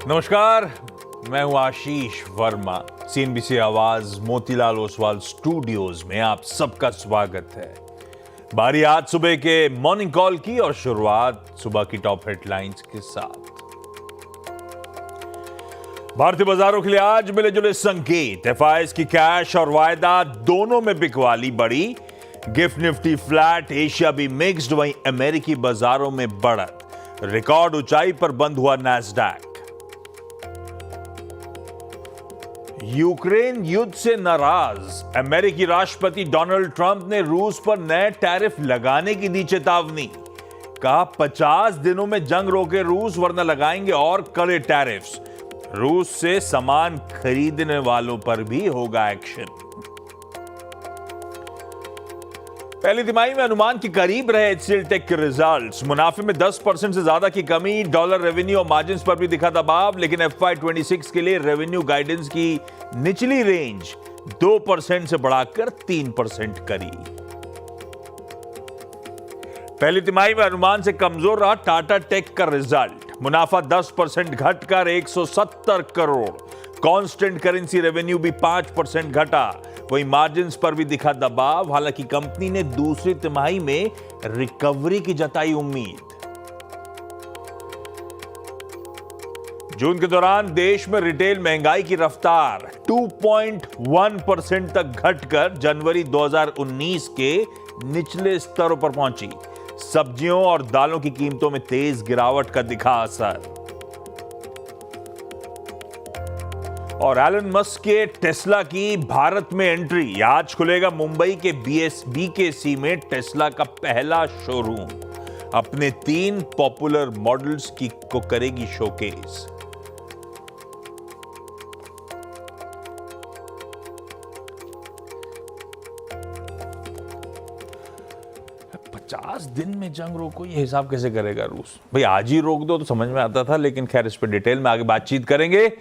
नमस्कार, मैं हूं आशीष वर्मा। सीएनबीसी आवाज मोतीलाल ओसवाल स्टूडियोज में आप सबका स्वागत है। बारी आज सुबह के मॉर्निंग कॉल की और शुरुआत सुबह की टॉप हेडलाइंस के साथ। भारतीय बाजारों के लिए आज मिले जुले संकेत। एफआईएस की कैश और वायदा दोनों में बिकवाली बढ़ी। गिफ्ट निफ्टी फ्लैट, एशिया भी मिक्स्ड, वहीं अमेरिकी बाजारों में बढ़त। रिकॉर्ड ऊंचाई पर बंद हुआ नैस्डैक। यूक्रेन युद्ध से नाराज। अमेरिकी राष्ट्रपति डोनाल्ड ट्रंप ने रूस पर नए टैरिफ लगाने की दी चेतावनी। कहा 50 दिनों में जंग रोके रूस, वरना लगाएंगे और कड़े टैरिफ्स। रूस से सामान खरीदने वालों पर भी होगा एक्शन। पहली तिमाही में अनुमान के करीब रहे एचसीएल टेक के रिजल्ट्स। मुनाफे में 10% से ज्यादा की कमी, डॉलर रेवेन्यू और मार्जिन्स पर भी दिखा दबाव, लेकिन FY26 के लिए रेवेन्यू गाइडेंस की निचली रेंज 2% से बढ़ाकर 3% करी। पहली तिमाही में अनुमान से कमजोर रहा टाटा टेक का रिजल्ट। मुनाफा 10% घटकर 170 करोड़। कांस्टेंट करेंसी रेवेन्यू भी 5% घटा। वहीं मार्जिन्स पर भी दिखा दबाव, हालांकि कंपनी ने दूसरी तिमाही में रिकवरी की जताई उम्मीद। जून के दौरान देश में रिटेल महंगाई की रफ्तार 2.1% तक घटकर जनवरी 2019 के निचले स्तरों पर पहुंची। सब्जियों और दालों की कीमतों में तेज गिरावट का दिखा असर। और एलन मस्क के टेस्ला की भारत में एंट्री। आज खुलेगा मुंबई के BKC में टेस्ला का पहला शोरूम। अपने 3 पॉपुलर मॉडल्स को करेगी शोकेस। दिन में जंग रोको, ये हिसाब कैसे करेगा रूस? भाई आज ही रोक दो तो समझ में आता था, लेकिन खैर इस पर डिटेल में आगे बातचीत करेंगे।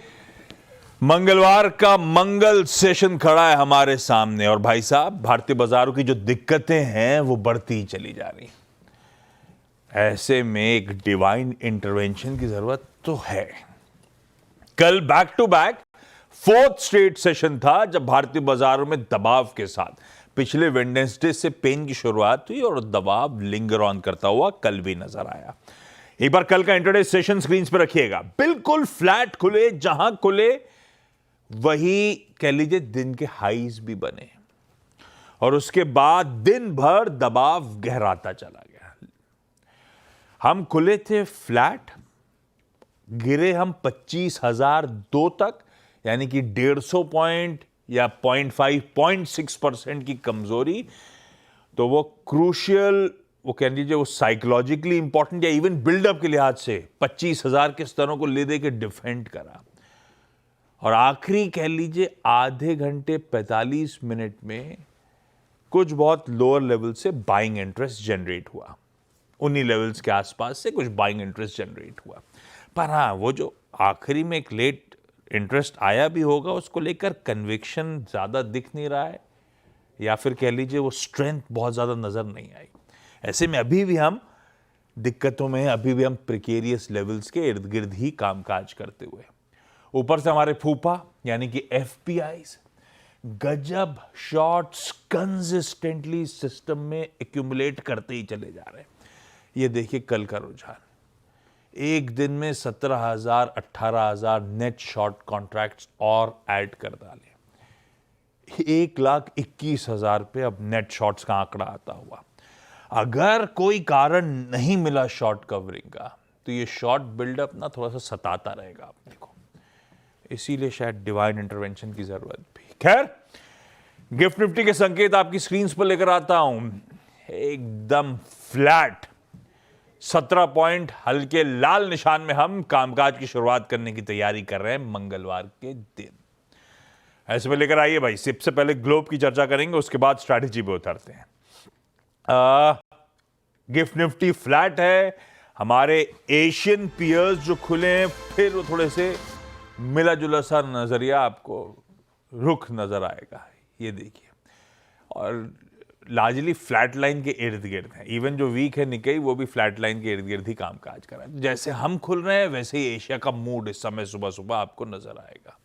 मंगलवार का मंगल सेशन खड़ा है हमारे सामने और भाई साहब, भारतीय बाजारों की जो दिक्कतें हैं वो बढ़ती ही चली जा रही। ऐसे में एक डिवाइन इंटरवेंशन की जरूरत तो है। कल back to back 4th straight session था जब भारतीय बाजारों में दबाव के साथ पिछले वेडनेसडे से पेन की शुरुआत हुई और दबाव लिंगर ऑन करता हुआ कल भी नजर आया। एक बार कल का इंटरडे सेशन स्क्रीन पर रखिएगा। बिल्कुल फ्लैट खुले, जहां खुले वही कह लीजिए दिन के हाईज भी बने और उसके बाद दिन भर दबाव गहराता चला गया। हम खुले थे फ्लैट, गिरे हम 25,002 तक, यानी कि 150 पॉइंट या 0.6% की कमजोरी। तो वो क्रूशियल, वो कह लीजिए वो साइकोलॉजिकली इंपॉर्टेंट या इवन बिल्डअप के लिहाज से 25,000 के स्तरों को ले दे के डिफेंड करा। और आखिरी कह लीजिए आधे घंटे 45 मिनट में कुछ बहुत लोअर लेवल से बाइंग इंटरेस्ट जनरेट हुआ। उन्हीं लेवल्स के आसपास से कुछ बाइंग इंटरेस्ट जनरेट हुआ। पर हाँ, वो जो आखिरी में एक लेट इंटरेस्ट आया भी होगा, उसको लेकर कन्विक्शन ज्यादा दिख नहीं रहा है, या फिर कह लीजिए वो स्ट्रेंथ बहुत ज्यादा नजर नहीं आई। ऐसे में अभी भी हम दिक्कतों में, अभी भी हम प्रिकेरियस लेवल्स के इर्द गिर्द ही कामकाज करते हुए। ऊपर से हमारे फूफा यानी कि FPIs गजब शॉर्ट्स कंसिस्टेंटली सिस्टम में एक्यूमुलेट करते ही चले जा रहे हैं। ये देखिए कल का रुझान, एक दिन में 17,000 18,000 नेट शॉर्ट कॉन्ट्रैक्ट्स और ऐड कर डाले। 1,21,000 पे अब नेट शॉर्ट्स का आंकड़ा आता हुआ। अगर कोई कारण नहीं मिला शॉर्ट कवरिंग का, तो ये शॉर्ट बिल्डअप ना थोड़ा सा सताता रहेगा अपने को। इसीलिए शायद डिवाइन इंटरवेंशन की जरूरत भी। खैर, गिफ्ट निफ्टी के संकेत आपकी स्क्रीन पर लेकर आता हूं। एकदम फ्लैट 17 पॉइंट हल्के लाल निशान में हम कामकाज की शुरुआत करने की तैयारी कर रहे हैं मंगलवार के दिन। ऐसे में लेकर आइए भाई, सबसे पहले ग्लोब की चर्चा करेंगे, उसके बाद स्ट्रैटेजी पे उतरते हैं। गिफ्ट निफ्टी फ्लैट है। हमारे एशियन पियर्स जो खुले हैं, फिर वो थोड़े से मिला जुला सा नजरिया आपको रुख नजर आएगा। ये देखिए, और लार्जली फ्लैट लाइन के इर्द गिर्द है। इवन जो वीक है निकेई वो भी फ्लैट लाइन के इर्द गिर्द ही कामकाज कर रहा है। जैसे हम खुल रहे हैं वैसे ही एशिया का मूड इस समय सुबह सुबह आपको नजर आएगा।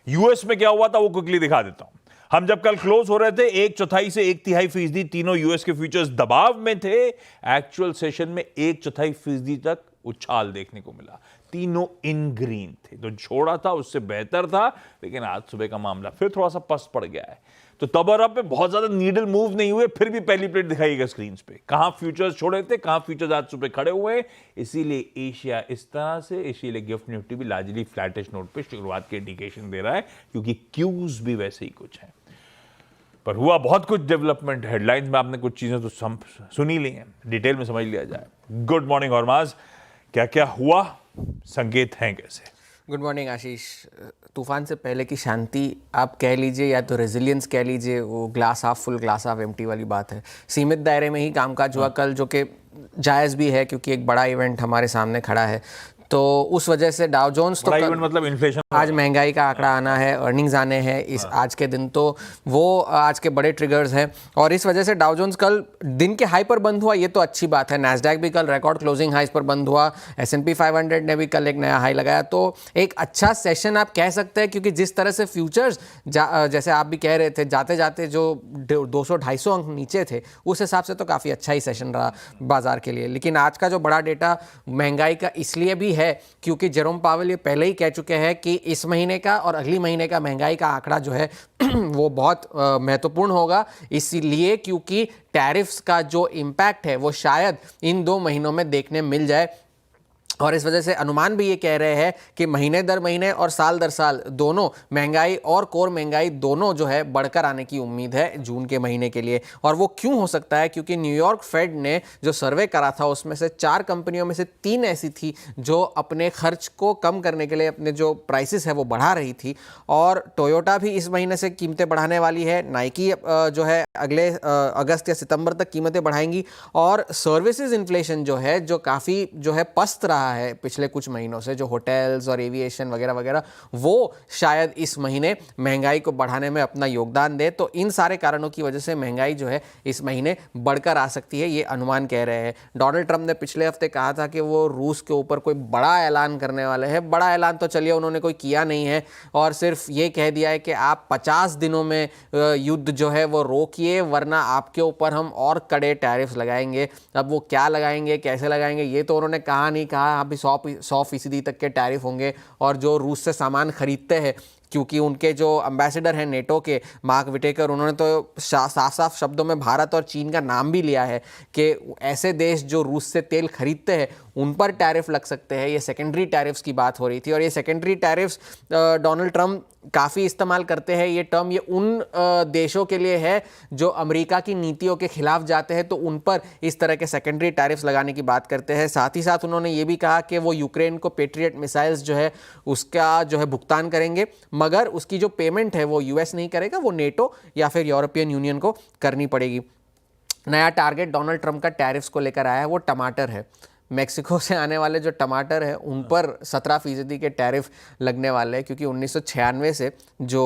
यूएस में क्या हुआ था वो क्विकली दिखा देता हूं। हम जब कल क्लोज हो रहे थे 1/4 से 1/3% तीनों यूएस के फ्यूचर्स दबाव में थे। एक्चुअल सेशन में 1/4% तक उछाल देखने को मिला, तीनों इन ग्रीन थे। तो छोड़ा था उससे बेहतर था, लेकिन आज सुबह का मामला फिर थोड़ा सा पस्त पड़ गया है। तो तब और अब पे बहुत ज्यादा नीडल मूव नहीं हुए, फिर भी पहली प्लेट दिखाइएगा स्क्रीन पे। कहां फ्यूचर्स छोड़े थे, कहां फ्यूचर्स आज सुबह खड़े हुए। इसीलिए एशिया इस तरह से, इसीलिए गिफ्ट निफ्टी भी लार्जली फ्लैटिश नोट पे शुरुआत के इंडिकेशन दे रहा है, क्योंकि क्यूज भी वैसे ही कुछ है। पर हुआ बहुत कुछ डेवलपमेंट। हेडलाइंस में आपने कुछ चीजें तो सुनी ली हैं, डिटेल में समझ लिया जाए। गुड मॉर्निंग हरमाज, क्या क्या हुआ, संकेत हैं कैसे? गुड मॉर्निंग आशीष। तूफान से पहले की शांति आप कह लीजिए या तो रेजिलियंस कह लीजिए, वो glass half full glass half empty वाली बात है। सीमित दायरे में ही कामकाज हुआ कल, जो कि जायज़ भी है क्योंकि एक बड़ा इवेंट हमारे सामने खड़ा है। तो उस वजह से डाउ जोन्स तो मतलब इन्फ्लेशन, आज महंगाई का आंकड़ा आना है, अर्निंग्स आने हैं इस आज के दिन, तो वो आज के बड़े ट्रिगर्स हैं। और इस वजह से डाउ जोन्स कल दिन के हाई पर बंद हुआ, ये तो अच्छी बात है। नैस्डैक भी कल रिकॉर्ड क्लोजिंग हाइस पर बंद हुआ। S&P 500 ने भी कल एक नया हाई लगाया। तो एक अच्छा सेशन आप कह सकते हैं, क्योंकि जिस तरह से फ्यूचर्स जैसे आप भी कह रहे थे, जाते जाते जो 200-250 अंक नीचे थे, उस हिसाब से तो काफ़ी अच्छा ही सेशन रहा बाजार के लिए। लेकिन आज का जो बड़ा डेटा महंगाई का इसलिए भी है क्योंकि जेरोम पावेल ये पहले ही कह चुके हैं कि इस महीने का और अगली महीने का महंगाई का आंकड़ा जो है वो बहुत महत्वपूर्ण होगा। इसलिए क्योंकि टैरिफ्स का जो इम्पैक्ट है वो शायद इन 2 महीनों में देखने मिल जाए। और इस वजह से अनुमान भी ये कह रहे हैं कि महीने दर महीने और साल दर साल दोनों महंगाई और कोर महंगाई दोनों जो है बढ़कर आने की उम्मीद है जून के महीने के लिए। और वो क्यों हो सकता है, क्योंकि न्यूयॉर्क फेड ने जो सर्वे करा था उसमें से 4 कंपनियों में से 3 ऐसी थी जो अपने खर्च को कम करने के लिए अपने जो प्राइसेस है वो बढ़ा रही थी। और टोयोटा भी इस महीने से कीमतें बढ़ाने वाली है, नाइकी जो है अगले अगस्त या सितंबर तक कीमतें बढ़ाएंगी। और सर्विसेज इन्फ्लेशन जो है, जो काफ़ी जो है पस्त रहा है पिछले कुछ महीनों से, जो होटल्स और एविएशन वगैरह वगैरह, वो शायद इस महीने महंगाई को बढ़ाने में अपना योगदान दे। तो इन सारे कारणों की वजह से महंगाई जो है इस महीने बढ़कर आ सकती है, ये अनुमान कह रहे हैं। डोनाल्ड ट्रंप ने पिछले हफ्ते कहा था कि वो रूस के ऊपर कोई बड़ा ऐलान करने वाले हैं। बड़ा ऐलान तो चलिए उन्होंने कोई किया नहीं है, और सिर्फ ये कह दिया है कि आप 50 दिनों में युद्ध जो है वो रोकिए, वरना आपके ऊपर हम और कड़े टैरिफ्स लगाएंगे। अब वो क्या लगाएंगे, कैसे लगाएंगे, ये तो उन्होंने कहा नहीं। कहा अभी 100% तक के टैरिफ होंगे। और जो रूस से सामान खरीदते हैं, क्योंकि उनके जो एम्बेसडर हैं नेटो के, मार्क विटेकर, उन्होंने तो साफ साफ शब्दों में भारत और चीन का नाम भी लिया है कि ऐसे देश जो रूस से तेल खरीदते हैं उन पर टैरिफ लग सकते हैं। ये सेकेंडरी टैरिफ्स की बात हो रही थी। और ये सेकेंडरी टैरिफ्स डोनाल्ड ट्रंप काफ़ी इस्तेमाल करते हैं। ये टर्म ये उन देशों के लिए है जो अमेरिका की नीतियों के खिलाफ जाते हैं, तो उन पर इस तरह के सेकेंडरी टैरिफ्स लगाने की बात करते हैं। साथ ही साथ उन्होंने ये भी कहा कि वो यूक्रेन को पेट्रियट मिसाइल्स जो है उसका जो है भुगतान करेंगे, मगर उसकी जो पेमेंट है वो यूएस नहीं करेगा, वो नेटो या फिर यूरोपियन यूनियन को करनी पड़ेगी। नया टारगेट डोनाल्ड ट्रंप का टैरिफ्स को लेकर आया है, वो टमाटर है। मेक्सिको से आने वाले जो टमाटर हैं उन पर 17% के टैरिफ लगने वाले हैं, क्योंकि 1996 से जो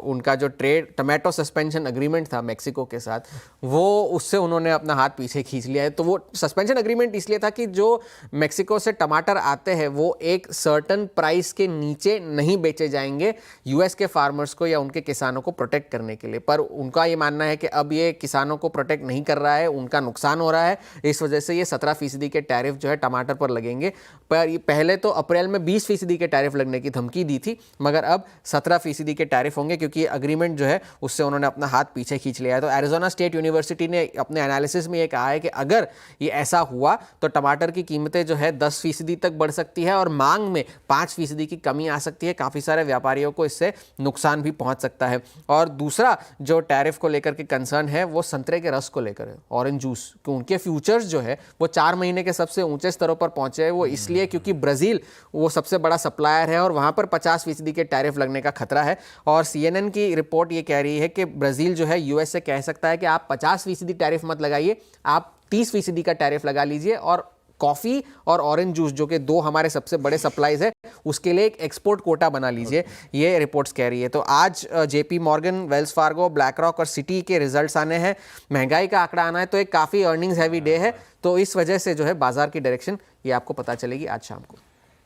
उनका जो ट्रेड टमाटो सस्पेंशन एग्रीमेंट था मेक्सिको के साथ, वो उससे उन्होंने अपना हाथ पीछे खींच लिया है। तो वो सस्पेंशन एग्रीमेंट इसलिए था कि जो मेक्सिको से टमाटर आते हैं वो एक सर्टन प्राइस के नीचे नहीं बेचे जाएंगे यूएस के फार्मर्स को या उनके किसानों को प्रोटेक्ट करने के लिए। पर उनका ये मानना है कि अब ये किसानों को प्रोटेक्ट नहीं कर रहा है, उनका नुकसान हो रहा है। इस वजह से ये 17% के टैरिफ जो है टमाटर पर लगेंगे। पर पहले तो अप्रैल में 20% के टैरिफ लगने की धमकी दी थी, मगर अब 17% के टैरिफ होंगे, क्योंकि एग्रीमेंट जो है उससे उन्होंने अपना हाथ पीछे खींच लिया है। तो एरिजोना स्टेट यूनिवर्सिटी ने अपने एनालिसिस में ये कहा है कि अगर ये ऐसा हुआ तो टमाटर की कीमतें जो है 10% तक बढ़ सकती है और मांग में 5% की कमी आ सकती है। काफ़ी सारे व्यापारियों को इससे नुकसान भी पहुंच सकता है। और दूसरा जो टैरिफ को लेकर के कंसर्न है वो संतरे के रस को लेकर है, ऑरेंज जूस, कि उनके फ्यूचर्स जो है वो 4 महीने के सबसे ऊंचे स्तरों पर पहुंचे हैं। वो इसलिए क्योंकि ब्राजील वो सबसे बड़ा सप्लायर है और वहां पर 50% के टैरिफ लगने का खतरा है। और CNN की रिपोर्ट ये कह रही है कि ब्राजील जो है यूएस से कह सकता है कि आप 50% टैरिफ मत लगाइए, आप 30% का टैरिफ लगा लीजिए और कॉफ़ी और ऑरेंज जूस, जो कि दो हमारे सबसे बड़े सप्लाईज है, उसके लिए एक एक्सपोर्ट कोटा बना लीजिए, ये रिपोर्ट्स कह रही है। तो आज JP Morgan, Wells Fargo, black rock और सिटी के रिजल्ट्स आने हैं, महंगाई का आंकड़ा आना है, तो एक काफ़ी अर्निंग्स हैवी डे है। तो इस वजह से जो है बाजार की डायरेक्शन ये आपको पता चलेगी आज शाम को।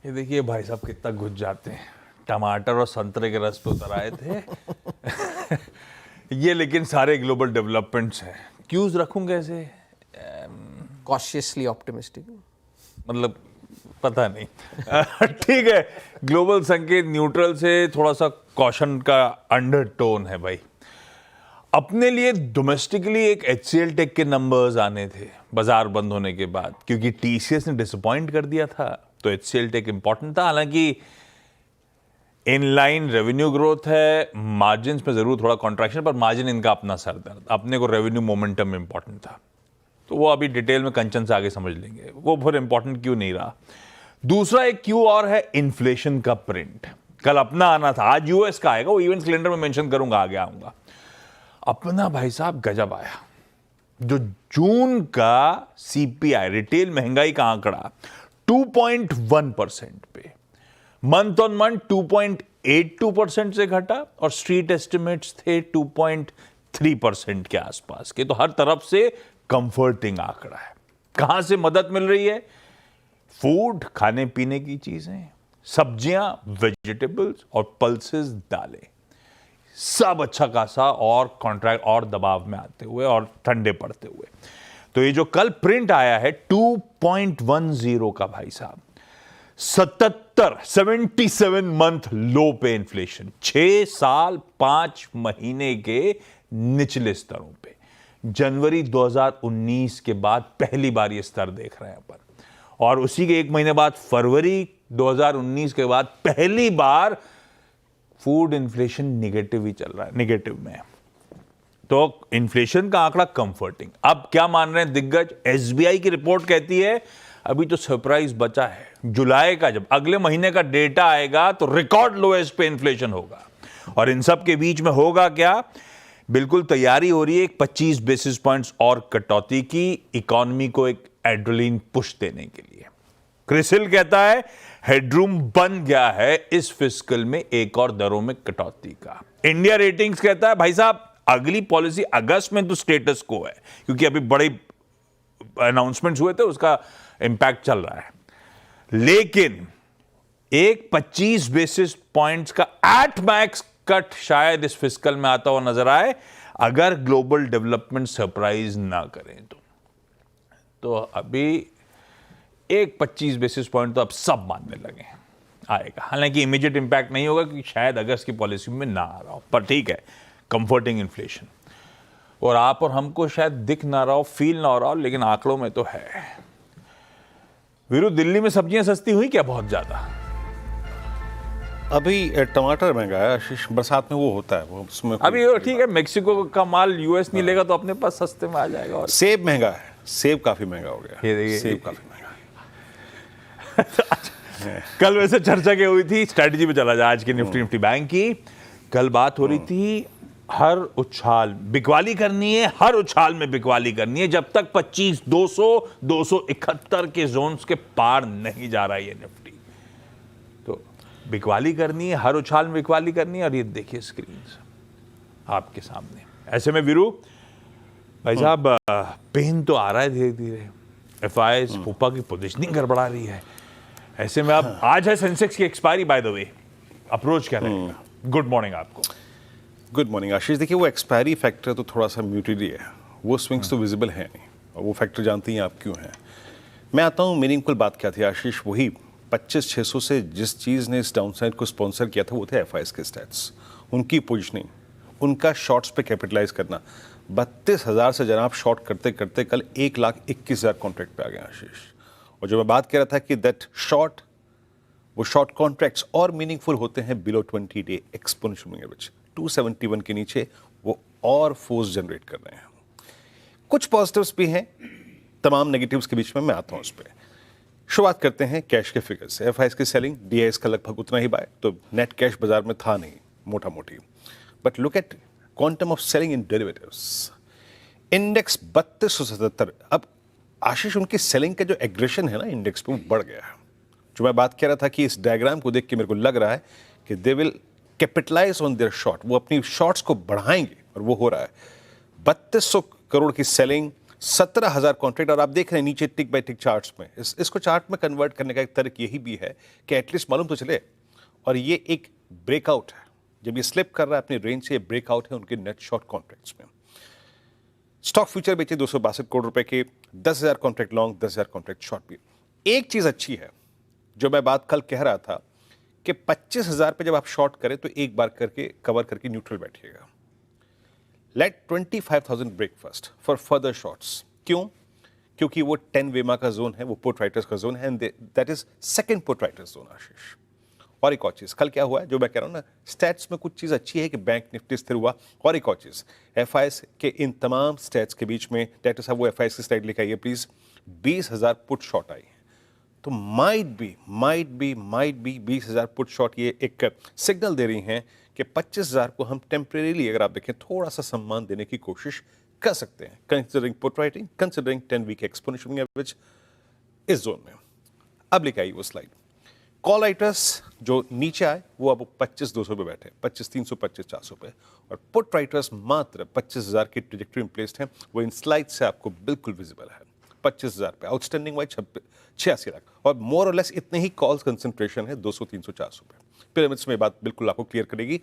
ये देखिए भाई साहब कितना घुस जाते हैं, टमाटर और संतरे के रस पे उतर आए थे। ये लेकिन सारे ग्लोबल डेवलपमेंट्स हैं, क्यूज रखूं कैसे? कॉशियसली ऑप्टिमिस्टिक, मतलब पता नहीं। ठीक है, ग्लोबल संकेत न्यूट्रल से थोड़ा सा कॉशन का अंडरटोन है भाई। अपने लिए डोमेस्टिकली एक HCL टेक के नंबर्स आने थे बाजार बंद होने के बाद, क्योंकि TCS ने डिसअपॉइंट कर दिया था, तो HCL टेक इंपॉर्टेंट था। हालांकि इनलाइन रेवेन्यू ग्रोथ है, मार्जिन में जरूर थोड़ा कॉन्ट्रैक्शन, पर मार्जिन इनका अपना सरदर्द, अपने को रेवेन्यू मोमेंटम इंपॉर्टेंट था। तो वो अभी डिटेल में कंचन से आगे समझ लेंगे, वो फिर इंपॉर्टेंट क्यों नहीं रहा। दूसरा एक क्यू और है इन्फ्लेशन का प्रिंट, कल अपना आना था, आज यूएस का आएगा, वो इवेंट कैलेंडर में मेंशन करूंगा, आगे आऊंगा। अपना भाई साहब गजब आया, जो जून का CPI रिटेल महंगाई का आंकड़ा 2.1% पे, मंथ ऑन मंथ 2.82% से घटा, और स्ट्रीट एस्टिमेट्स थे 2.3% के आसपास के। तो हर तरफ से कंफर्टिंग आंकड़ा है। कहां से मदद मिल रही है? फूड, खाने पीने की चीजें, सब्जियां, वेजिटेबल्स और पल्सेस, दालें, सब अच्छा खासा और कॉन्ट्रैक्ट और दबाव में आते हुए और ठंडे पड़ते हुए। तो ये जो कल प्रिंट आया है 2.10 का, भाई साहब 77 मंथ लो पे इन्फ्लेशन, 6 साल 5 महीने के निचले स्तरों पे। जनवरी 2019 के बाद पहली बार ये स्तर देख रहे हैं अपन, और उसी के एक महीने बाद फरवरी 2019 के बाद पहली बार फूड इन्फ्लेशन निगेटिव ही चल रहा है, निगेटिव में है। तो इन्फ्लेशन का आंकड़ा कंफर्टिंग। अब क्या मान रहे हैं दिग्गज? SBI की रिपोर्ट कहती है अभी तो सरप्राइज बचा है, जुलाई का जब अगले महीने का डेटा आएगा तो रिकॉर्ड लोएस्ट पे इन्फ्लेशन होगा। और इन सब के बीच में होगा क्या? बिल्कुल तैयारी हो रही है एक 25 बेसिस पॉइंट्स और कटौती की, इकोनॉमी को एक एड्रेनलिन पुश देने के लिए। क्रिसिल कहता है हेडरूम बन गया है इस फिस्कल में एक और दरों में कटौती का। इंडिया रेटिंग्स कहता है भाई साहब अगली पॉलिसी अगस्त में तो स्टेटस को है, क्योंकि अभी बड़े अनाउंसमेंट्स हुए थे, उसका इंपैक्ट चल रहा है। लेकिन एक 25 बेसिस पॉइंट्स का एट मैक्स कट शायद इस फिस्कल में आता हुआ नजर आए, अगर ग्लोबल डेवलपमेंट सरप्राइज ना करें तो अभी एक 25 बेसिस पॉइंट तो अब सब मानने लगे आएगा। हालांकि इमीडिएट इंपैक्ट नहीं होगा, क्योंकि शायद अगस्त की पॉलिसी में ना आ रहा हो, पर ठीक है, कंफर्टिंग इन्फ्लेशन। और आप और हमको शायद दिख ना रहा हो, फील ना हो रहा हो, लेकिन आंकड़ों में तो है। वीरू, दिल्ली में सब्जियां सस्ती हुई क्या बहुत ज्यादा? अभी टमाटर महंगा है आशीष, बरसात में वो होता है, वो उसमें अभी ठीक है, मेक्सिको का माल यूएस नहीं लेगा तो अपने पास सस्ते में आ जाएगा। और सेब महंगा है, सेब काफी महंगा हो गया, ये देखिए, सेब काफी महंगा है। कल वैसे चर्चा क्या हुई थी, स्ट्रैटेजी पे चला जाए आज की निफ्टी बैंक की। कल बात हो रही थी हर उछाल बिकवाली करनी है, हर उछाल में बिकवाली करनी है जब तक 25 200 271 के जोन्स के पार नहीं जा रहा है ये निफ्टी। तो बिकवाली करनी है, हर उछाल में बिकवाली करनी है। और ये देखिए स्क्रीन आपके सामने। ऐसे में वीरू भाई साहब पेन तो आ रहा है धीरे धीरे, FIs फूफा की पोजीशनिंग गड़बड़ा रही है। ऐसे में अब आज है सेंसेक्स की expiry, by the way approach क्या रहेगा? गुड मॉर्निंग आपको। गुड मॉर्निंग आशीष। देखिए वो एक्सपायरी फैक्टर तो थोड़ा सा म्यूटेड ही है, वो स्विंग्स तो विजिबल है नहीं, और वो फैक्टर जानती हैं आप क्यों हैं। मैं आता हूँ, मीनिंगफुल बात क्या थी आशीष, वही 25,600 से जिस चीज़ ने इस डाउनसाइड को स्पॉन्सर किया था वो थे FIs के स्टैट्स, उनकी पोजिशनिंग, उनका शॉर्ट्स पे कैपिटलाइज करना। 32,000 से जनाब शॉर्ट करते करते कल 1,21,000 कॉन्ट्रैक्ट पे आ गए आशीष। और जो मैं बात कर रहा था कि दैट शॉर्ट, वो शॉर्ट कॉन्ट्रैक्ट्स और मीनिंगफुल होते हैं below 20 day exponential moving average 271 के नीचे, वो और फोर्स जनरेट कर रहे हैं। कुछ पॉजिटिव्स भी हैं, तमाम नेगेटिव्स के बीच में मैं आता हूं उस पर। शुरुआत करते हैं कैश के फिगर्स से। FIs की सेलिंग, DIs का लगभग उतना ही बाय, तो नेट कैश बाजार में था नहीं मोटा मोटी। But look at quantum of selling in derivatives, index 3277। अब आशीष, उनकी सेलिंग का जो एग्रेशन है ना इंडेक्स पे, वो बढ़ गया है। जो मैं बात कह रहा था कि इस डायग्राम को देख के मेरे को लग रहा है कि they will capitalize on their short, वो अपनी शॉर्ट्स को बढ़ाएंगे और वो हो रहा है। 3200 करोड़ की सेलिंग, 17,000 कॉन्ट्रैक्ट। और आप देख रहे हैं नीचे टिक बाय टिक चार्ट्स में, इसको चार्ट में कन्वर्ट करने का एक तर्क यही भी है कि एटलीस्ट मालूम तो चले। और ये एक ब्रेकआउट है, जब ये स्लिप कर रहा है अपनी रेंज से, ये ब्रेकआउट है उनके नेट शॉर्ट कॉन्ट्रैक्ट्स में। स्टॉक फ्यूचर बेचे 262 करोड़ रुपए के, 10,000 कॉन्ट्रैक्ट लॉन्ग, 10,000 कॉन्ट्रैक्ट शॉर्ट भी। एक चीज अच्छी है जो मैं बात कल कह रहा था कि 25,000 पे जब आप शॉर्ट करें तो एक बार करके कवर करके न्यूट्रल बैठिएगा। Let 25,000 break first for further shorts. क्यों? क्योंकि वो 10 वेमा का जोन है, वो पुट राइटर्स का जोन है, and that is second put writers zone Ashish. और एक और चीज, कल क्या हुआ है जो मैं कह रहा हूं ना, स्टैट्स में कुछ चीज अच्छी है कि बैंक निफ्टी स्थिर हुआ। और एक और चीज, एफआईएस के इन तमाम स्टैट्स के बीच में, डायरेक्टर साहब वो एफआईएस की स्लाइड लेकर आइए प्लीज, 20,000 पुट शॉर्ट आई है। तो माइट बी 20,000 पुट शॉर्ट ये एक सिग्नल दे रही हैं कि 25,000 को हम टेम्परेरीली, अगर आप देखें, थोड़ा सा सम्मान देने की कोशिश कर सकते हैं, considering put writing, considering 10 week exponential moving average इस जोन में। अब लेके आई वो स्लाइड। कॉल राइटर्स जो नीचे आए वो अब 25,200 पे बैठे, 25,300, 25,400 पे। और पुट राइटर्स मात्र 25,000 की ट्रेजेक्टरी में प्लेस्ड हैं, वो इन स्लाइड से आपको बिल्कुल विजिबल है। 25,000 पे आउटस्टैंडिंग वाइज 86 लाख, और मोर और लेस इतने ही कॉल्स कंसंट्रेशन है 200, 300, 400 पे। पिरामिड्स में बात बिल्कुल आपको क्लियर करेगी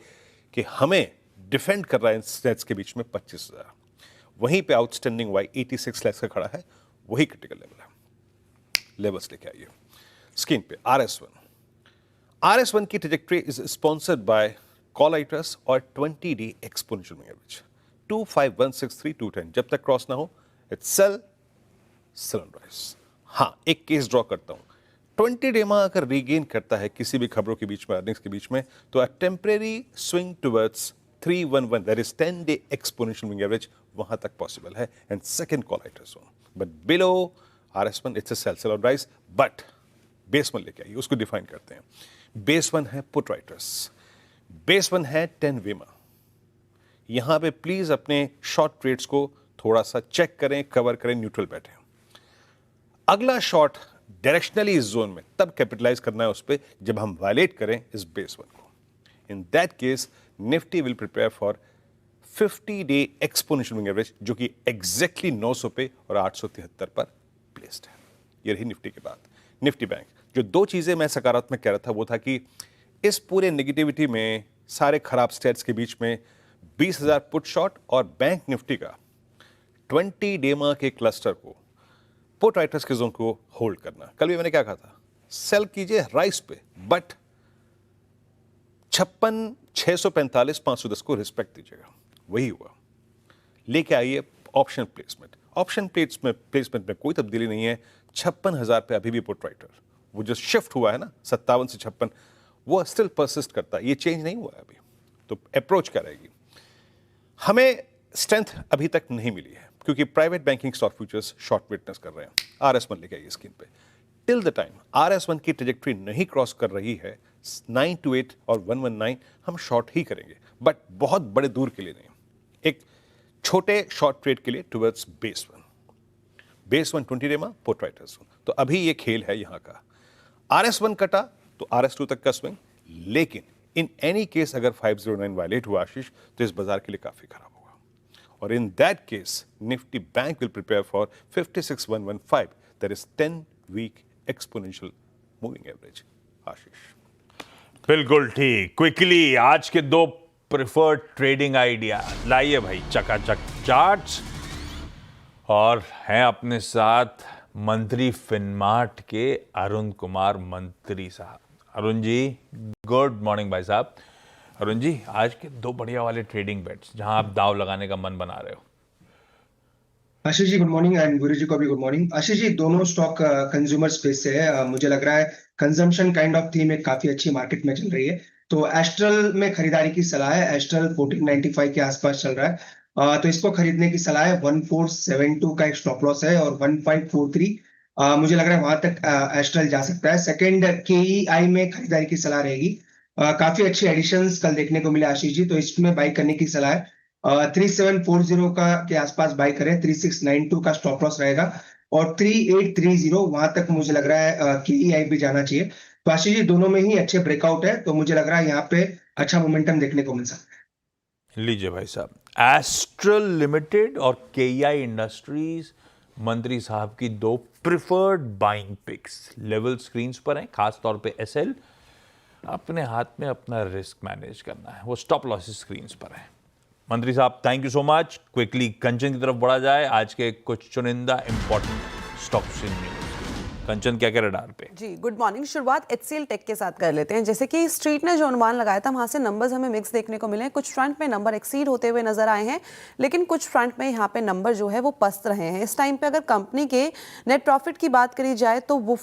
कि हमें डिफेंड कर रहा है इन स्टेट्स के बीच में 25,000। वहीं पे आउटस्टैंडिंग वाई 86 लाख का खड़ा है, वही क्रिटिकल लेवल है। लेवल्स लेके आइए स्क्रीन पे। RS1 की trajectory is sponsored by call writers और 20-day एक्सपोनेंशियल मूविंग एवरेज 25163 जब तक क्रॉस ना हो इट्स सेल ऑन राइज। हाँ, एक केस ड्रॉ करता हूं, 20 डे में अगर रीगेन करता है किसी भी खबरों के बीच में, अर्निंग्स के बीच में, तो a temporary swing towards 311 that is 10-day exponential moving average वहां तक पॉसिबल है, and second call writer zone. But below RS1 it's a sell on rise. But base 1 लेके आइए, उसको डिफाइन करते हैं। बेस 1 है पुट राइटर्स, बेस 1 है 10 वेमा। यहां पे प्लीज अपने शॉर्ट ट्रेड्स को थोड़ा सा चेक करें, कवर करें, न्यूट्रल बैठे। अगला शॉर्ट डायरेक्शनली इस जोन में तब कैपिटलाइज करना है उस पर जब हम वायलेट करें इस बेस 1 को। इन that case Nifty will prepare for 50-day exponential moving average, जो कि एग्जैक्टली 900 पे और 873 पर प्लेस्ड है। ये रही निफ्टी के बाद निफ्टी बैंक। जो दो चीजें मैं सकारात्मक कह रहा था वो था कि इस पूरे नेगेटिविटी में, सारे खराब स्टेट्स के बीच में 20,000 पुट शॉर्ट और बैंक निफ्टी का 20 डेमा के क्लस्टर को, पुट राइटर्स के जोन को होल्ड करना। कल भी मैंने क्या कहा था, सेल कीजिए राइस पे, बट 56, 645, 510 को रिस्पेक्ट दीजिएगा। वही हुआ। लेके आइए ऑप्शन प्लेसमेंट। ऑप्शन प्लेसमेंट में कोई तब्दीली नहीं है। 56,000 पे अभी भी पुट राइटर, वो जो शिफ्ट हुआ है ना 57 से 56, वो स्टिल परसिस्ट करता है, ये चेंज नहीं हुआ है अभी। तो अप्रोच क्या रहेगी? हमें स्ट्रेंथ अभी तक नहीं मिली है क्योंकि private banking stock futures short witness कर रहे हैं। RS1 लेके आइए स्क्रीन पे। टिल द टाइम RS1 की ट्रेजेक्टरी नहीं क्रॉस कर रही है 928 और 119, हम शॉर्ट ही करेंगे, बट बहुत बड़े दूर के लिए नहीं, एक छोटे शॉर्ट ट्रेड के लिए टुवर्ड्स बेस 1। बेस 1 20 डे में पुट राइटर्स। तो अभी ये खेल है यहां का। RS1 कटा तो RS2 तक का स्विंग, लेकिन इन एनी केस अगर 509 वायलेट हुआ आशीष, तो इस बाजार के लिए काफी खराब होगा। और in that case Nifty bank will prepare for 56,115 that is 10 week exponential moving average. Ashish बिल्कुल ठीक। क्विकली आज के दो प्रिफर्ड ट्रेडिंग आइडिया लाइए भाई, चकाचक चार्ट्स। और हैं अपने साथ मंत्री फिनमार्ट के अरुण कुमार मंत्री साहब। अरुण जी गुड मॉर्निंग भाई साहब। अरुण जी, आज के दो बढ़िया वाले ट्रेडिंग बेट्स जहां आप दाव लगाने का मन बना रहे हो। Ashish ji good morning, and गुरु जी को भी गुड मॉर्निंग। आशीष जी, दोनों स्टॉक कंज्यूमर स्पेस से है। मुझे लग रहा है कंजम्पशन काइंड ऑफ थीम एक काफी अच्छी मार्केट में चल रही है, तो एस्ट्रल में खरीदारी की सलाह है। एस्ट्रल 1495 के आसपास चल रहा है, तो इसको खरीदने की सलाह है। 1472 का एक स्टॉप लॉस है और 1.43 मुझे लग रहा है वहां तक एस्ट्रल जा सकता है। सेकंड KEI में खरीदारी की सलाह रहेगी। काफी अच्छी एडिशंस कल देखने को मिले आशीष जी, तो इसमें बाई करने की सलाह है। 3740 का के आसपास बाई करें, 3692 का स्टॉप लॉस रहेगा। और 3830 वहां तक मुझे लग रहा है KEI भी जाना चाहिए। तो आशीष जी दोनों में ही अच्छे ब्रेकआउट है, तो मुझे लग रहा है यहाँ पे अच्छा मोमेंटम देखने को मिल सकता है। लीजिए भाई साहब, एस्ट्रल लिमिटेड और केईआई इंडस्ट्रीज मंत्री साहब की दो preferred buying picks level screens पर हैं। खास तौर पे एसएल अपने हाथ में अपना रिस्क मैनेज करना है, वो स्टॉप लॉसेस स्क्रीन्स पर है। मंत्री साहब thank you so much. Quickly Kanchan की तरफ बढ़ा जाए, आज के कुछ चुनिंदा important stocks in news. Kanchan क्या कह रडार पे? जी गुड मॉर्निंग। शुरुआत HCL टेक के साथ कर लेते हैं। जैसे कि स्ट्रीट ने जो अनुमान लगाया था वहां से नंबर्स हमें मिक्स देखने को मिले हैं। कुछ फ्रंट में नंबर एक्सीड होते हुए नजर आए हैं, लेकिन कुछ फ्रंट में यहाँ पे नंबर जो है वो पस्त रहे हैं। इस टाइम पे अगर कंपनी के नेट प्रॉफिट की बात करी जाए तो वो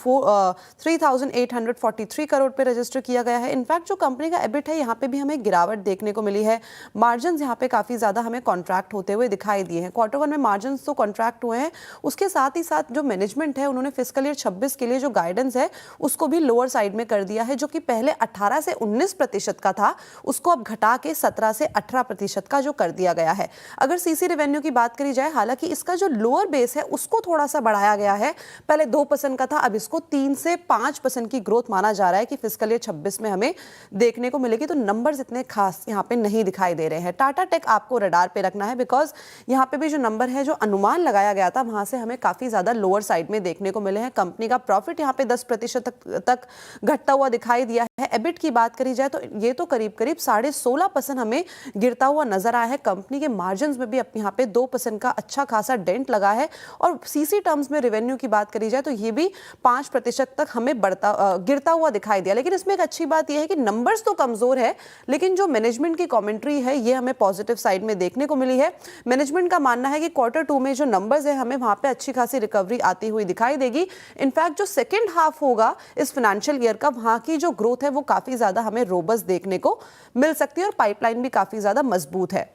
3,843 करोड़ पे रजिस्टर किया गया है। इनफैक्ट जो कंपनी का एबिट है यहाँ पे भी हमें गिरावट देखने को मिली है। मार्जिन यहाँ पे काफी ज्यादा हमें कॉन्ट्रैक्ट होते हुए दिखाई दिए हैं। Q1 में मार्जिन तो कॉन्ट्रैक्ट हुए हैं, उसके साथ ही साथ जो मैनेजमेंट है उन्होंने फिस्कल ईयर 26 के लिए जो गाइडेंस है उसको भी लोअर साइड में कर दिया है। जो कि पहले 18 से 19% का था, उसको अब घटा के 17 से 18% का जो कर दिया गया है। अगर सीसी रेवेन्यू की बात करी जाए, हालांकि इसका जो लोअर बेस है उसको थोड़ा सा बढ़ाया गया है। पहले 2% का था, अब इसको 3 से 5% की ग्रोथ माना जा रहा है कि फिस्कल ईयर 26 में हमें देखने को मिलेगी। तो नंबर्स इतने खास यहाँ पे नहीं दिखाई दे रहे हैं। टाटा टेक आपको रडार पे रखना है, बिकॉज यहाँ पे भी जो नंबर है, जो अनुमान लगाया गया था वहां से हमें काफी ज्यादा लोअर साइड में देखने को मिले हैं। कंपनी का प्रॉफिट यहाँ पे 10% तक घटता हुआ दिखाई दिया है। एबिट की बात करी जाए तो ये तो करीब 16.5% हमें गिरता हुआ नजर आया है। कंपनी के मार्जिन में भी यहाँ पे 2% का अच्छा खासा डेंट लगा है। और सीसी टर्म्स में रेवेन्यू की बात करी जाए तो ये भी 5% तक हमें गिरता हुआ दिखाई दिया। लेकिन इसमें एक अच्छी बात यह है कि नंबर्स तो कमजोर है, लेकिन जो मैनेजमेंट की कमेंट्री है ये हमें पॉजिटिव साइड में देखने को मिली है। मैनेजमेंट का मानना है कि Q2 में जो नंबर्स है हमें वहां पे अच्छी खासी रिकवरी आती हुई दिखाई देगी। इनफैक्ट जो सेकेंड हाफ होगा इस फाइनेंशियल ईयर का, वहां की जो ग्रोथ है वो काफी ज्यादा हमें रोबस्ट देखने को मिल सकती है और पाइपलाइन भी काफी ज्यादा मजबूत है।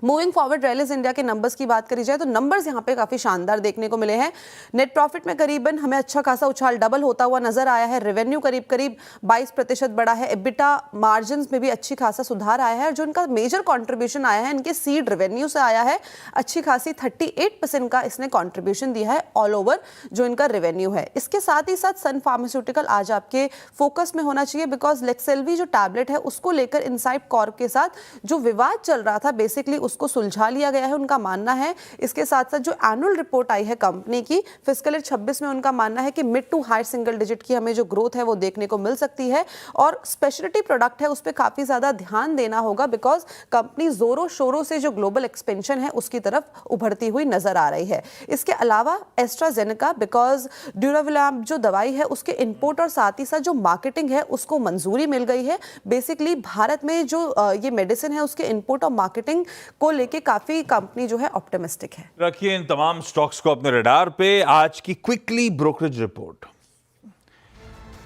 मूविंग फॉरवर्ड रैलिस इंडिया के नंबर्स की बात करी जाए तो नंबर्स यहाँ पे काफी शानदार देखने को मिले हैं। नेट प्रॉफिट में करीबन हमें अच्छा खासा उछाल डबल होता हुआ नजर आया है। रेवेन्यू करीब 22% बढ़ा है। एबिटा मार्जिन में भी अच्छी खासा सुधार आया है। जो इनका मेजर कंट्रीब्यूशन आया है इनके सीड रेवेन्यू से आया है। अच्छी खासी 38% का इसने कंट्रीब्यूशन दिया है ऑल ओवर जो इनका रेवेन्यू है। इसके साथ ही साथ सन फार्मास्यूटिकल आज आपके फोकस में होना चाहिए, बिकॉज लेक्सेल्वी जो टैबलेट है उसको लेकर इनसाइट कॉर्प के साथ जो विवाद चल रहा था बेसिकली उसको सुलझा लिया गया है, उनका मानना है। इसके साथ साथ जो एनुअल रिपोर्ट आई है कंपनी की फिस्कल ईयर 26 में, उनका मानना है कि mid to high single digit की हमें जो ग्रोथ है वो देखने को मिल सकती है। और स्पेशलिटी प्रोडक्ट है उस पर काफी ज्यादा ध्यान देना होगा, बिकॉज कंपनी जोरों शोरों से जो ग्लोबल एक्सपेंशन है उसकी तरफ उभरती हुई नजर आ रही है। इसके अलावा एस्ट्राजेनेका, बिकॉज ड्यूराविलैम्ब जो दवाई है उसके इंपोर्ट और साथ ही साथ जो मार्केटिंग है उसको मंजूरी मिल गई है। बेसिकली भारत में जो ये मेडिसिन है उसके इंपोर्ट और मार्केटिंग को लेके काफी कंपनी जो है ऑप्टिमिस्टिक है। रखिए इन तमाम स्टॉक्स को अपने रडार पे। आज की क्विकली ब्रोकरेज रिपोर्ट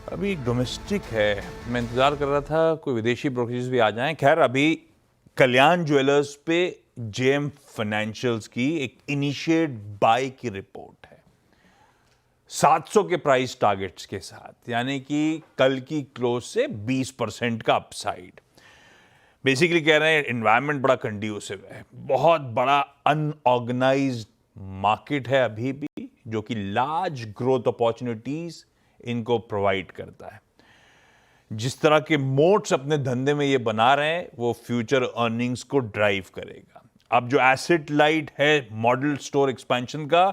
अभी डोमेस्टिक है, मैं इंतजार कर रहा था कोई विदेशी ब्रोकरेज भी आ जाएं। खैर अभी कल्याण ज्वेलर्स पे जेएम फाइनेंशियल्स की एक इनिशिएट बाय की रिपोर्ट है 700 के प्राइस टारगेट्स के साथ, यानी कि कल की क्लोज से 20% का अपसाइड। बेसिकली कह रहे हैं एनवायरनमेंट बड़ा कंड्यूसिव है, बहुत बड़ा अनऑर्गेनाइज्ड मार्केट है अभी भी, जो कि लार्ज ग्रोथ अपॉर्चुनिटीज इनको प्रोवाइड करता है। जिस तरह के मोड्स अपने धंधे में ये बना रहे हैं वो फ्यूचर अर्निंग्स को ड्राइव करेगा। अब जो एसेट लाइट है मॉडल स्टोर एक्सपेंशन का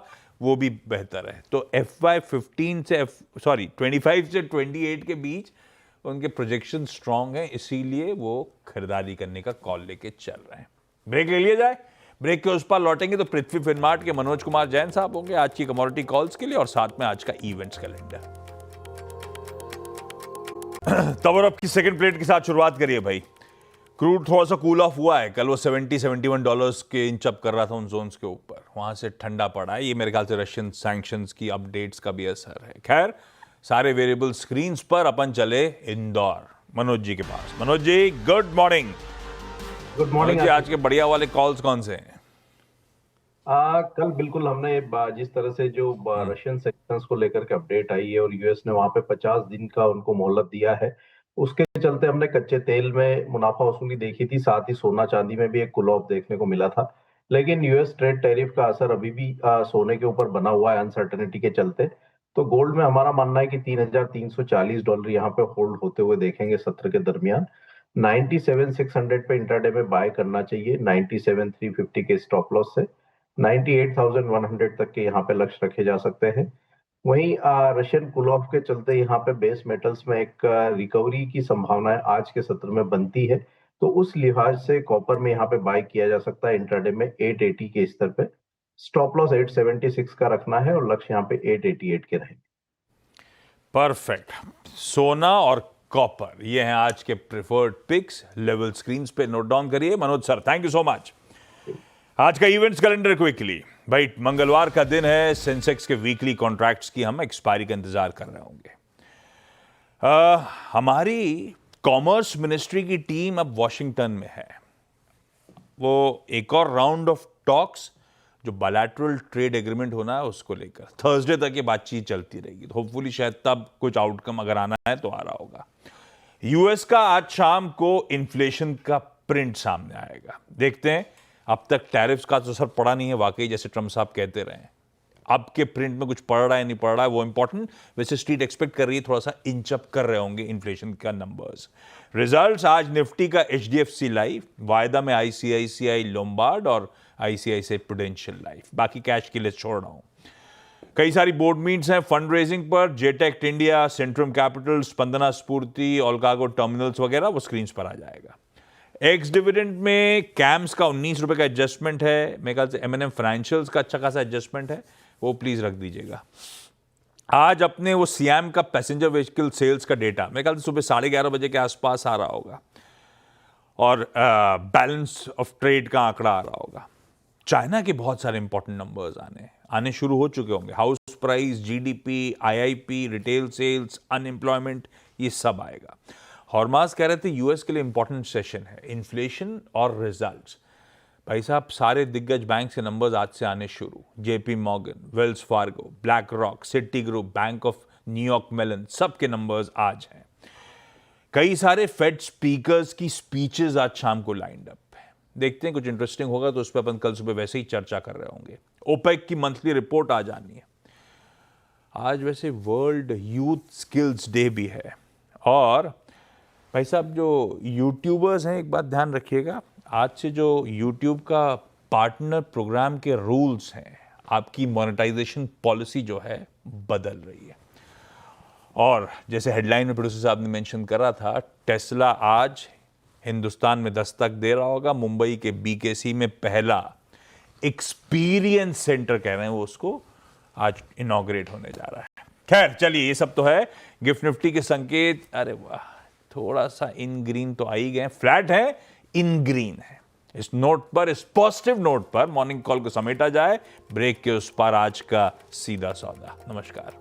वो भी बेहतर है। तो FY15 से 25 से 28 के बीच उनके प्रोजेक्शन स्ट्रांग है, इसीलिए वो खरीदारी करने का कॉल लेके चल रहे हैं। ब्रेक ले लिया जाए, ब्रेक के उस पार लौटेंगे तो पृथ्वी फिनमार्ट के मनोज कुमार जैन साहब होंगे आज की कमोडिटी कॉल्स के लिए और साथ में आज का इवेंट्स कैलेंडर। तब की सेकंड प्लेट के साथ शुरुआत करिए भाई। क्रूड थोड़ा सा कूल ऑफ हुआ है, कल वो $70-71 के इंच अप कर रहा था उन जोन्स के ऊपर, वहां से ठंडा पड़ा है। ये मेरे ख्याल से रशियन सैंक्शंस की अपडेट्स का भी असर है। खैर सारे वेरिएबल स्क्रीन्स पर अपन चले इंदौर मनोज जी के पास। Manoj ji good morning. Good morning. आज के बढ़िया वाले कॉल्स कौन से हैं? कल बिल्कुल हमने जिस तरह से जो रशियन सैंक्शंस को लेकर के अपडेट आई है और यूएस ने वहां पे 50 दिन का उनको मोहलत दिया है, उसके चलते हमने कच्चे तेल में मुनाफा वसूली देखी थी, साथ ही सोना चांदी में भी एक कुल ऑफ देखने को मिला था। लेकिन यूएस ट्रेड टैरिफ का असर अभी भी सोने के ऊपर बना हुआ है अनसर्टेनिटी के चलते। तो गोल्ड में हमारा मानना है कि $3,340 यहाँ पे होल्ड होते हुए देखेंगे सत्र के दरमियान। 97,600 पे इंट्राडे में बाय करना चाहिए, 97,350 के स्टॉप लॉस से 98,100 तक के यहाँ पे लक्ष्य रखे जा सकते हैं। वहीं रशियन पुल ऑफ के चलते यहाँ पे बेस मेटल्स में एक रिकवरी की संभावना आज के सत्र में बनती है। तो उस लिहाज से कॉपर में यहाँ पे बाय किया जा सकता है इंट्राडे में 880 के स्तर पे। स्टॉप लॉस 876 का रखना है और लक्ष्य यहाँ पे 888 के रहेंगे। परफेक्ट। सोना और कॉपर ये हैं आज के प्रेफर्ड पिक्स। लेवल स्क्रीन्स पे नोट डाउन करिए। Manoj sir, thank you so much. आज का इवेंट्स कैलेंडर क्विकली भाई, मंगलवार का दिन है। सेंसेक्स के वीकली कॉन्ट्रैक्ट्स की हम एक्सपायरी का इंतजार कर रहे होंगे। हमारी कॉमर्स मिनिस्ट्री की टीम अब वॉशिंगटन में है। वो एक और राउंड ऑफ टॉक्स, जो बायलैटरल ट्रेड एग्रीमेंट होना है उसको लेकर थर्सडे तक ये बातचीत चलती रहेगी। तो होपफुली शायद तब कुछ आउटकम अगर आना है तो आ रहा होगा। यूएस का आज शाम को इन्फ्लेशन का प्रिंट सामने आएगा। देखते हैं। अब तक टैरिफ्स का तो असर पड़ा नहीं है वाकई, जैसे ट्रम्प साहब कहते रहे हैं। अब के प्रिंट में कुछ पड़ रहा है नहीं पड़ रहा है वो इंपॉर्टेंट। वैसे स्ट्रीट एक्सपेक्ट कर रही है थोड़ा सा इंच अप कर रहे होंगे इन्फ्लेशन का नंबर्स। रिजल्ट्स आज निफ्टी का एचडीएफसी लाइफ, वायदा में आईसीआईसीआई लोम्बार्ड और आईसीआईसीआई प्रूडेंशियल लाइफ। बाकी कैश की लिस्ट छोड़ रहा हूं। कई सारी बोर्ड मीट्स हैं फंड रेजिंग पर। जेटेक्ट इंडिया, सेंट्रम कैपिटल, स्पंदना स्फूर्ति, ओलकागो टर्मिनल्स वगैरह वो स्क्रीन पर आ जाएगा। एक्स डिविडेंड में कैम्स का 19 रुपए का एडजस्टमेंट है। मेरे ख्याल से एमएनएम फाइनेंशियल्स का अच्छा खासा एडजस्टमेंट है, वो प्लीज रख दीजिएगा। आज अपने वो सियाम का पैसेंजर व्हीकल सेल्स का डेटा मेरे ख्याल से सुबह 11:30 बजे के आसपास आ रहा होगा। और बैलेंस ऑफ ट्रेड का आंकड़ा आ रहा होगा। चाइना के बहुत सारे इंपॉर्टेंट नंबर्स आने शुरू हो चुके होंगे। House price, GDP, IIP, retail sales, unemployment, ये सब आएगा। हॉर्मास कह रहे थे यूएस के लिए इंपॉर्टेंट सेशन है। इन्फ्लेशन और रिजल्ट्स, भाई साहब सारे दिग्गज बैंक के नंबर्स आज से आने शुरू। JP Morgan, Wells Fargo, BlackRock, Citigroup, bank of New York Mellon, सबके नंबर्स आज हैं। कई सारे फेड स्पीकर्स की स्पीचेस आज शाम को लाइंड अप है। देखते हैं कुछ इंटरेस्टिंग होगा तो उस पर अपन कल सुबह वैसे ही चर्चा कर रहे होंगे। ओपेक की मंथली रिपोर्ट आज आनी है। आज वैसे वर्ल्ड यूथ स्किल्स डे भी है। और भाई साहब जो यूट्यूबर्स हैं, एक बात ध्यान रखिएगा, आज से जो यूट्यूब का पार्टनर प्रोग्राम के रूल्स हैं, आपकी मोनेटाइजेशन पॉलिसी जो है बदल रही है। और जैसे हेडलाइन में प्रोड्यूसर साहब ने मेंशन करा था, टेस्ला आज हिंदुस्तान में दस्तक दे रहा होगा। मुंबई के बीकेसी में पहला एक्सपीरियंस सेंटर कह रहे हैं वो, उसको आज इनॉग्रेट होने जा रहा है। खैर चलिए, ये सब तो है। गिफ्ट निफ्टी के संकेत, अरे वाह, थोड़ा सा इन ग्रीन तो आ ही गए। फ्लैट है, इन ग्रीन है। इस नोट पर, इस पॉजिटिव नोट पर मॉर्निंग कॉल को समेटा जाए। ब्रेक के उस पार आज का सीधा सौदा। नमस्कार।